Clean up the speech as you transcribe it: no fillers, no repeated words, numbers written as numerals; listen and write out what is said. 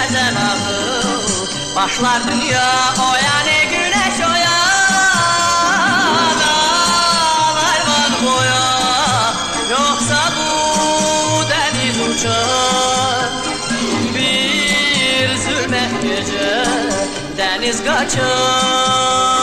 gezen ağır. Başlar dünya oya ne güneş oya, dağlar var boya, yoksa bu deniz uçar. Bir zulmet gece deniz kaçar.